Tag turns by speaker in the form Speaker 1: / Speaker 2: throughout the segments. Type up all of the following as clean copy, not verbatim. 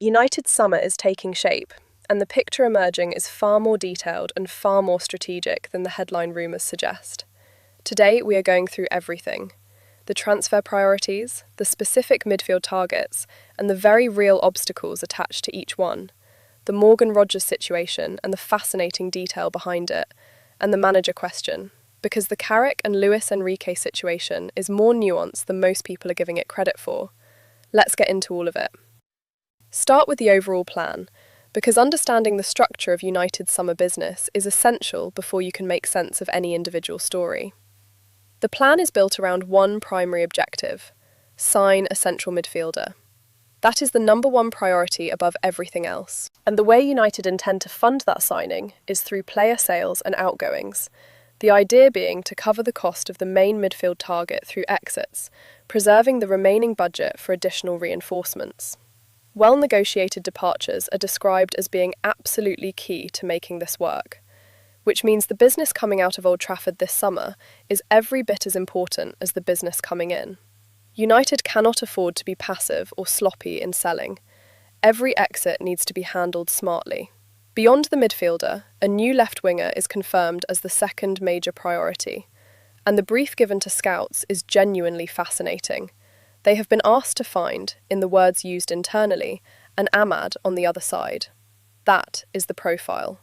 Speaker 1: United's summer is taking shape, and the picture emerging is far more detailed and far more strategic than the headline rumours suggest. Today, we are going through everything: the transfer priorities, the specific midfield targets, and the very real obstacles attached to each one, the Morgan Rogers situation and the fascinating detail behind it, and the manager question, because the Carrick and Luis Enrique situation is more nuanced than most people are giving it credit for. Let's get into all of it. Start with the overall plan, because understanding the structure of United's summer business is essential before you can make sense of any individual story. The plan is built around one primary objective: sign a central midfielder. That is the number one priority above everything else. And the way United intend to fund that signing is through player sales and outgoings, the idea being to cover the cost of the main midfield target through exits, preserving the remaining budget for additional reinforcements. Well-negotiated departures are described as being absolutely key to making this work, which means the business coming out of Old Trafford this summer is every bit as important as the business coming in. United cannot afford to be passive or sloppy in selling. Every exit needs to be handled smartly. Beyond the midfielder, a new left winger is confirmed as the second major priority, and the brief given to scouts is genuinely fascinating. They have been asked to find, in the words used internally, an Ahmad on the other side. That is the profile.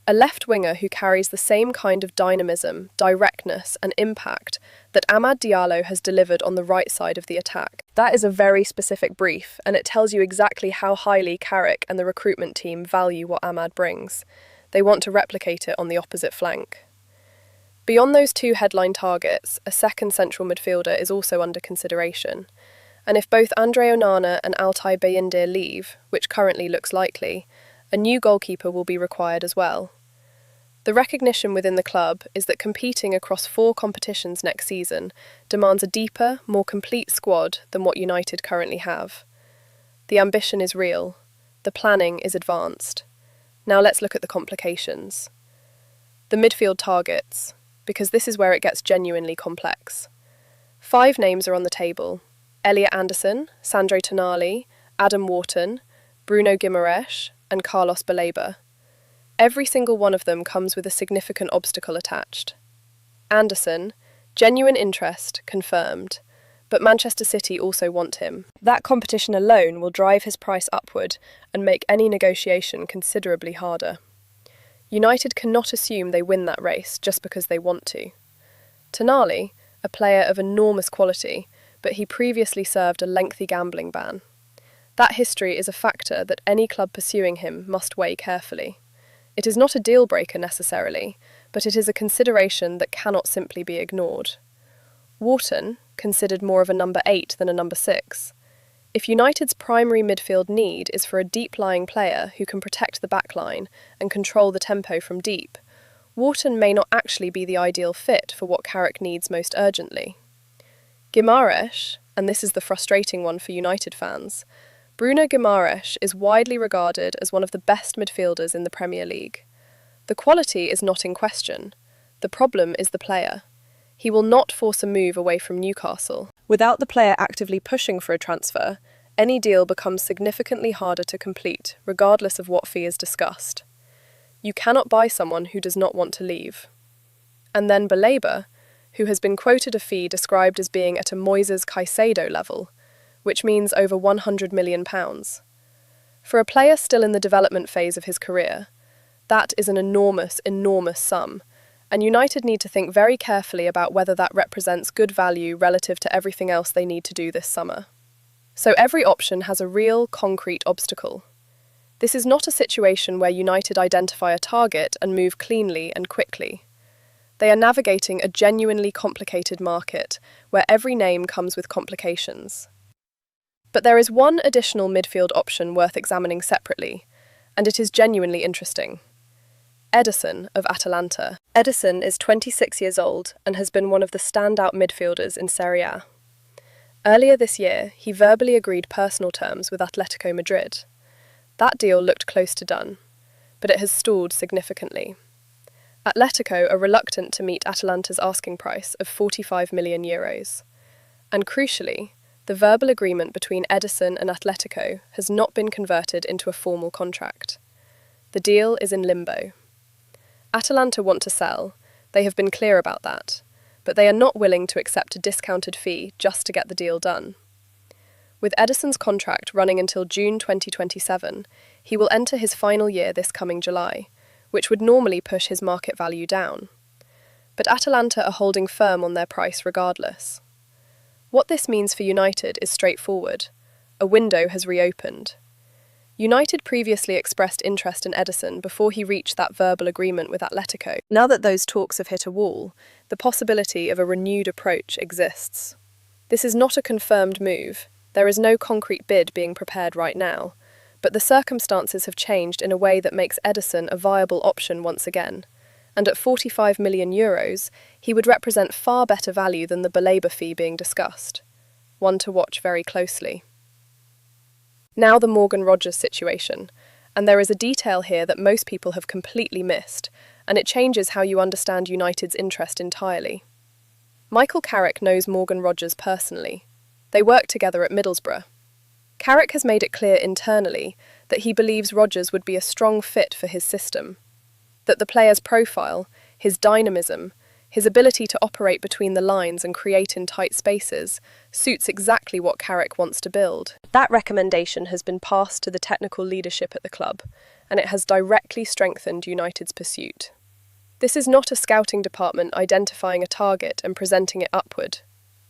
Speaker 1: A left winger who carries the same kind of dynamism, directness and impact that Amad Diallo has delivered on the right side of the attack. That is a very specific brief, and it tells you exactly how highly Carrick and the recruitment team value what Amad brings. They want to replicate it on the opposite flank. Beyond those two headline targets, a second central midfielder is also under consideration. And if both Andre Onana and Altay Bayindir leave, which currently looks likely, a new goalkeeper will be required as well. The recognition within the club is that competing across 4 competitions next season demands a deeper, more complete squad than what United currently have. The ambition is real. The planning is advanced. Now let's look at the complications. The midfield targets, because this is where it gets genuinely complex. 5 names are on the table: Elliot Anderson, Sandro Tonali, Adam Wharton, Bruno Guimaraes, and Carlos Baleba. Every single one of them comes with a significant obstacle attached. Anderson, genuine interest, confirmed, but Manchester City also want him. That competition alone will drive his price upward and make any negotiation considerably harder. United cannot assume they win that race just because they want to. Tonali, a player of enormous quality, but he previously served a lengthy gambling ban. That history is a factor that any club pursuing him must weigh carefully. It is not a deal-breaker necessarily, but it is a consideration that cannot simply be ignored. Wharton, considered more of a number 8 than a number 6. If United's primary midfield need is for a deep-lying player who can protect the backline and control the tempo from deep, Wharton may not actually be the ideal fit for what Carrick needs most urgently. Guimaraes, and this is the frustrating one for United fans, Bruno Guimaraes is widely regarded as one of the best midfielders in the Premier League. The quality is not in question. The problem is the player. He will not force a move away from Newcastle. Without the player actively pushing for a transfer, any deal becomes significantly harder to complete, regardless of what fee is discussed. You cannot buy someone who does not want to leave. And then Baleba, who has been quoted a fee described as being at a Moises Caicedo level, which means over £100 million. For a player still in the development phase of his career, that is an enormous, enormous sum, and United need to think very carefully about whether that represents good value relative to everything else they need to do this summer. So every option has a real, concrete obstacle. This is not a situation where United identify a target and move cleanly and quickly. They are navigating a genuinely complicated market, where every name comes with complications. But there is one additional midfield option worth examining separately, and it is genuinely interesting. Ederson of Atalanta. Ederson is 26 years old and has been one of the standout midfielders in Serie A. Earlier this year, he verbally agreed personal terms with Atletico Madrid. That deal looked close to done, but it has stalled significantly. Atletico are reluctant to meet Atalanta's asking price of €45 million. And crucially, the verbal agreement between Edison and Atletico has not been converted into a formal contract. The deal is in limbo. Atalanta want to sell, they have been clear about that, but they are not willing to accept a discounted fee just to get the deal done. With Edison's contract running until June 2027, he will enter his final year this coming July, which would normally push his market value down. But Atalanta are holding firm on their price regardless. What this means for United is straightforward. A window has reopened. United previously expressed interest in Edison before he reached that verbal agreement with Atletico. Now that those talks have hit a wall, the possibility of a renewed approach exists. This is not a confirmed move. There is no concrete bid being prepared right now, but the circumstances have changed in a way that makes Edison a viable option once again. And at €45 million, he would represent far better value than the Baleba fee being discussed. One to watch very closely. Now the Morgan Rogers situation, and there is a detail here that most people have completely missed, and it changes how you understand United's interest entirely. Michael Carrick knows Morgan Rogers personally. They work together at Middlesbrough. Carrick has made it clear internally that he believes Rogers would be a strong fit for his system, that the player's profile, his dynamism, his ability to operate between the lines and create in tight spaces, suits exactly what Carrick wants to build. That recommendation has been passed to the technical leadership at the club, and it has directly strengthened United's pursuit. This is not a scouting department identifying a target and presenting it upward.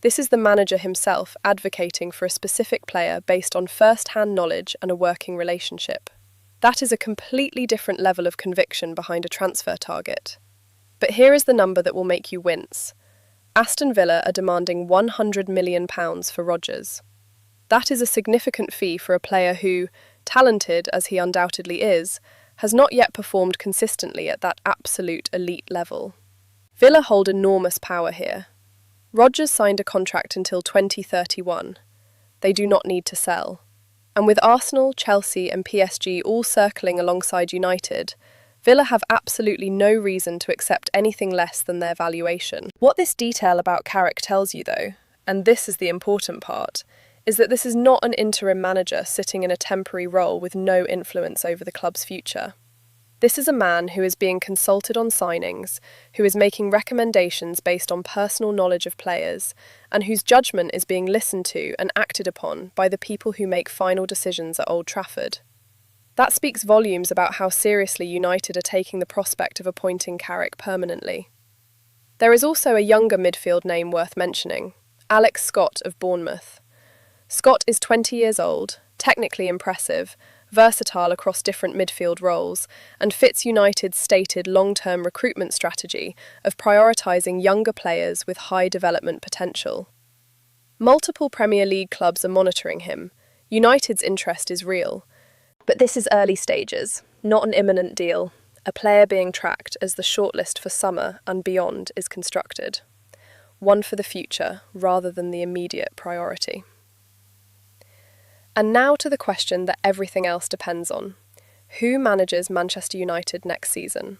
Speaker 1: This is the manager himself advocating for a specific player based on first-hand knowledge and a working relationship. That is a completely different level of conviction behind a transfer target. But here is the number that will make you wince. Aston Villa are demanding £100 million for Rogers. That is a significant fee for a player who, talented as he undoubtedly is, has not yet performed consistently at that absolute elite level. Villa hold enormous power here. Rogers signed a contract until 2031. They do not need to sell. And with Arsenal, Chelsea and PSG all circling alongside United, Villa have absolutely no reason to accept anything less than their valuation. What this detail about Carrick tells you, though, and this is the important part, is that this is not an interim manager sitting in a temporary role with no influence over the club's future. This is a man who is being consulted on signings, who is making recommendations based on personal knowledge of players, and whose judgment is being listened to and acted upon by the people who make final decisions at Old Trafford. That speaks volumes about how seriously United are taking the prospect of appointing Carrick permanently. There is also a younger midfield name worth mentioning, Alex Scott of Bournemouth. Scott is 20 years old, technically impressive, versatile across different midfield roles, and fits United's stated long-term recruitment strategy of prioritising younger players with high development potential. Multiple Premier League clubs are monitoring him. United's interest is real. But this is early stages, not an imminent deal, a player being tracked as the shortlist for summer and beyond is constructed. One for the future rather than the immediate priority. And now to the question that everything else depends on. Who manages Manchester United next season?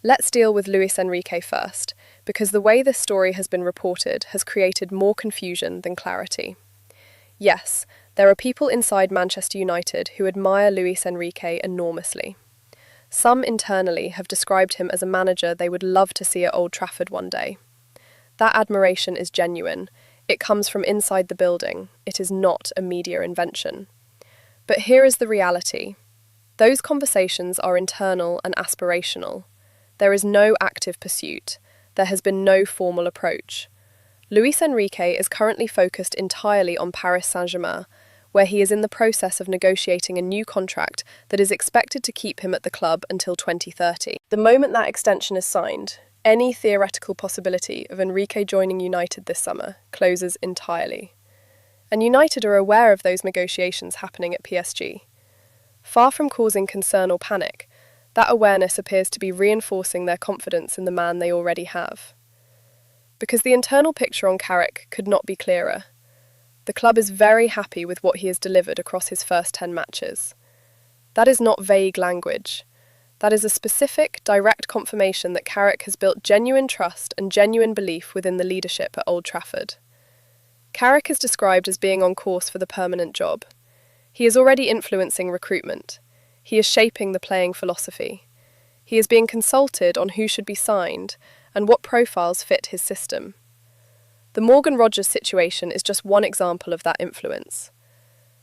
Speaker 1: Let's deal with Luis Enrique first, because the way this story has been reported has created more confusion than clarity. Yes, there are people inside Manchester United who admire Luis Enrique enormously. Some internally have described him as a manager they would love to see at Old Trafford one day. That admiration is genuine. It comes from inside the building. It is not a media invention. But here is the reality. Those conversations are internal and aspirational. There is no active pursuit. There has been no formal approach. Luis Enrique is currently focused entirely on Paris Saint-Germain, where he is in the process of negotiating a new contract that is expected to keep him at the club until 2030. The moment that extension is signed, any theoretical possibility of Enrique joining United this summer closes entirely. And United are aware of those negotiations happening at PSG. Far from causing concern or panic, that awareness appears to be reinforcing their confidence in the man they already have. Because the internal picture on Carrick could not be clearer. The club is very happy with what he has delivered across his first 10 matches. That is not vague language. That is a specific, direct confirmation that Carrick has built genuine trust and genuine belief within the leadership at Old Trafford. Carrick is described as being on course for the permanent job. He is already influencing recruitment. He is shaping the playing philosophy. He is being consulted on who should be signed and what profiles fit his system. The Morgan Rogers situation is just one example of that influence.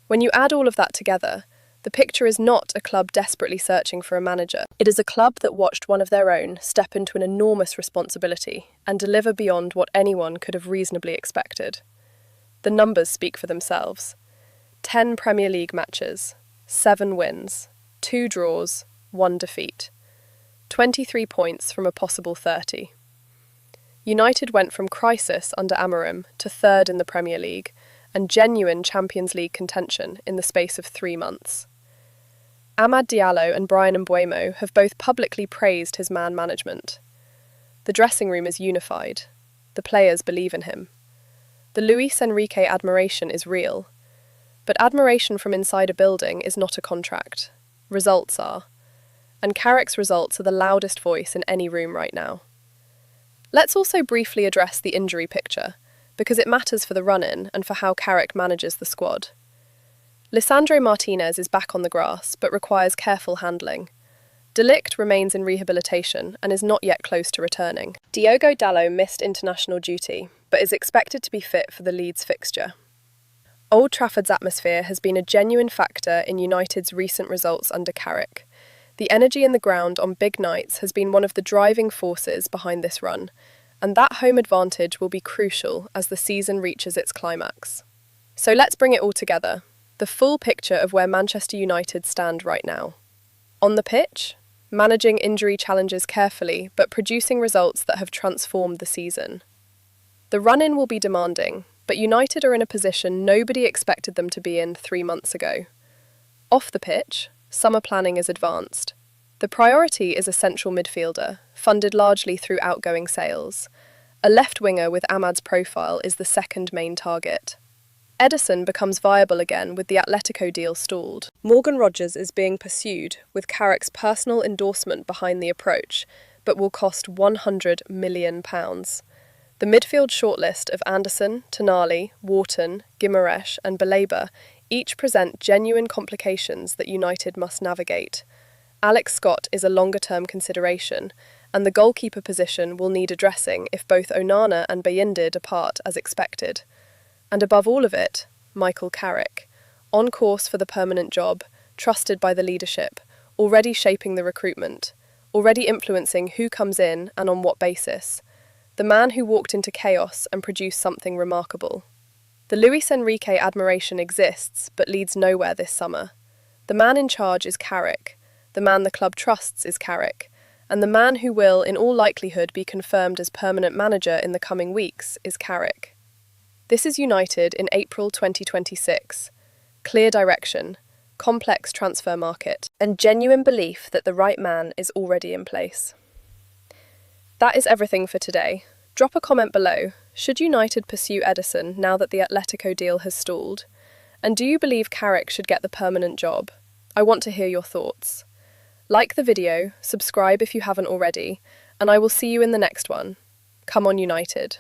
Speaker 1: When you add all of that together, the picture is not a club desperately searching for a manager. It is a club that watched one of their own step into an enormous responsibility and deliver beyond what anyone could have reasonably expected. The numbers speak for themselves. 10 Premier League matches, 7 wins, 2 draws, 1 defeat. 23 points from a possible 30. United went from crisis under Amorim to third in the Premier League and genuine Champions League contention in the space of 3 months. Amad Diallo and Brian Mbeumo have both publicly praised his man management. The dressing room is unified. The players believe in him. The Luis Enrique admiration is real. But admiration from inside a building is not a contract. Results are. And Carrick's results are the loudest voice in any room right now. Let's also briefly address the injury picture, because it matters for the run-in and for how Carrick manages the squad. Lisandro Martinez is back on the grass, but requires careful handling. De Ligt remains in rehabilitation and is not yet close to returning. Diogo Dalot missed international duty, but is expected to be fit for the Leeds fixture. Old Trafford's atmosphere has been a genuine factor in United's recent results under Carrick. The energy in the ground on big nights has been one of the driving forces behind this run, and that home advantage will be crucial as the season reaches its climax. So let's bring it all together, the full picture of where Manchester United stand right now. On the pitch, managing injury challenges carefully but producing results that have transformed the season. The run-in will be demanding, but United are in a position nobody expected them to be in 3 months ago. Off the pitch, summer planning is advanced. The priority is a central midfielder, funded largely through outgoing sales. A left winger with Amad's profile is the second main target. Ederson becomes viable again with the Atletico deal stalled. Morgan Rogers is being pursued, with Carrick's personal endorsement behind the approach, but will cost £100 million. The midfield shortlist of Anderson, Tonali, Wharton, Guimaraes and Baleba each present genuine complications that United must navigate. Alex Scott is a longer-term consideration, and the goalkeeper position will need addressing if both Onana and Bayindir depart as expected. And above all of it, Michael Carrick, on course for the permanent job, trusted by the leadership, already shaping the recruitment, already influencing who comes in and on what basis. The man who walked into chaos and produced something remarkable. The Luis Enrique admiration exists, but leads nowhere this summer. The man in charge is Carrick, the man the club trusts is Carrick, and the man who will, in all likelihood, be confirmed as permanent manager in the coming weeks is Carrick. This is United in April 2026. Clear direction, complex transfer market, and genuine belief that the right man is already in place. That is everything for today. Drop a comment below. Should United pursue Ederson now that the Atletico deal has stalled? And do you believe Carrick should get the permanent job? I want to hear your thoughts. Like the video, subscribe if you haven't already, and I will see you in the next one. Come on, United.